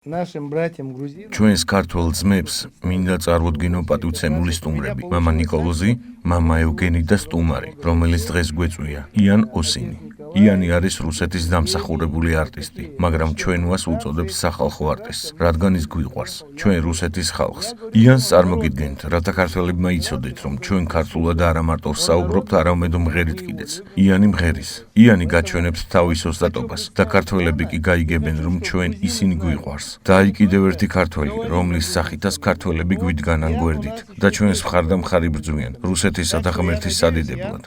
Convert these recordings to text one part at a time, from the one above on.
ჩვენს ქართველ ძმებს მინდა წარვოდგინო პატივცემული სტუმრები, მამა ნიკოლოზი, მამა ევგენი და სტუმარი, რომელიც დღეს გვეწვია, იან ოსინი. იანი არის რუსეთის დამსახურებული არტისტი, მაგრამ ჩვენ მას უწოდებთ სახალხო არტისტს, რადგან ის გვიყვარს, ჩვენ რუსეთის ხალხს. იანს წარმოგიდგენთ, რათა ქართველებმა იცოდეთ, რომ ჩვენ ქართულად არა მარტო საუბრობთ, არამედ მღერით კიდეც. იანი მღერის. იანი გაჩვენებს თავის ოსტატობას და ქართველები კი გაიგებენ, რომ ჩვენ ისინი გვიყვარს. და აი კიდევ ერთი ქართველი, რომლის სახითაც ქართველები გვიდგანან გვერდით და ჩვენს მხარდამხარი ბრძვიან რუსეთისა და ღმერთის სადიდებლად.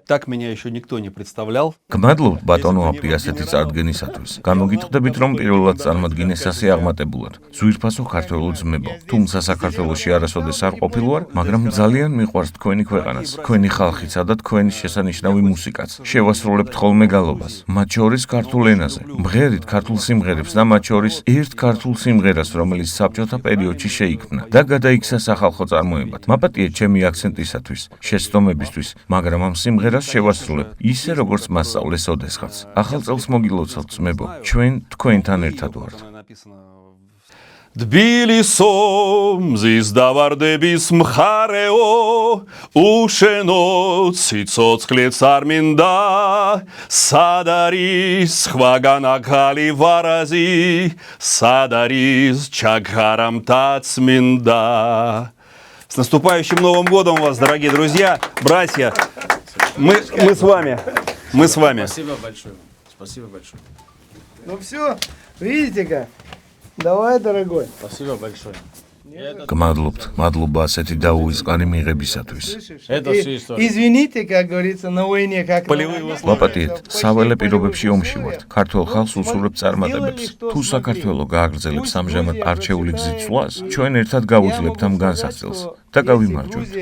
Так меня еще никто не представлял. გმადლობთ ბატონო აპრი ასეთი წარდგენისათვის. გამოგიტყდებით, რომ პირველად წარმადგინეს ასე აღმატებულად. ძვირფასო ქართველო ძმებო, თუმცა საქართველოში არასოდეს არ ყოფილვარ, მაგრამ ძალიან მიყვარს თქვენი ქვეყანაც, თქვენი ხალხიცა და თქვენი შესანიშნავი მუსიკაც. შევასრულებთ ხოლმე გალობას, მათ შორის ქართულ ენაზე. მღერით ქართულ სიმღერებს და მათ შორის ერთ ქართულ სიმღერას, რომელიც საბჭოთა პერიოდში შეიქმნა და გადაიქცა სახალხო წარმოებად. მაპატიეთ ჩემი აქცენტისათვის, შეცდომებისთვის, მაგრამ ამ სიმღერას შევასრულებ ისე როგორც მასწავლეს ოდესღაც. ახალ წელს მოგილოცავთ ძმებო, ჩვენ თქვენთან ერთად ვართ. Თბილისო მზის დავარდების მხარეო, უშენო ციცოცხლეც არ მინდა, სად არის სხვაგან ახალი ვარაზი, სად არის ჩაგარამთაც მინდა. С наступающим Новым годом вас, дорогие друзья, братья! Мы с вами. Мы с вами. Спасибо большое. Спасибо большое. Ну все, видите-ка. Давай, дорогой. Спасибо большое. გმადლობთ, მადლობა ასეთი დაუვიწყარი მიღებისათვის. Извините, как говорится, на войне как. მაპატიეთ, საველე პირობებში ომში ვართ. ქართველ ხალხს უსურვებთ წარმატებებს. თუ საქართველო გააგრძელებს ამჟამად არჩეული გზით სვლას, ჩვენ ერთად გავუძლებთ ამ განსაცდელს და გავიმარჯვებთ.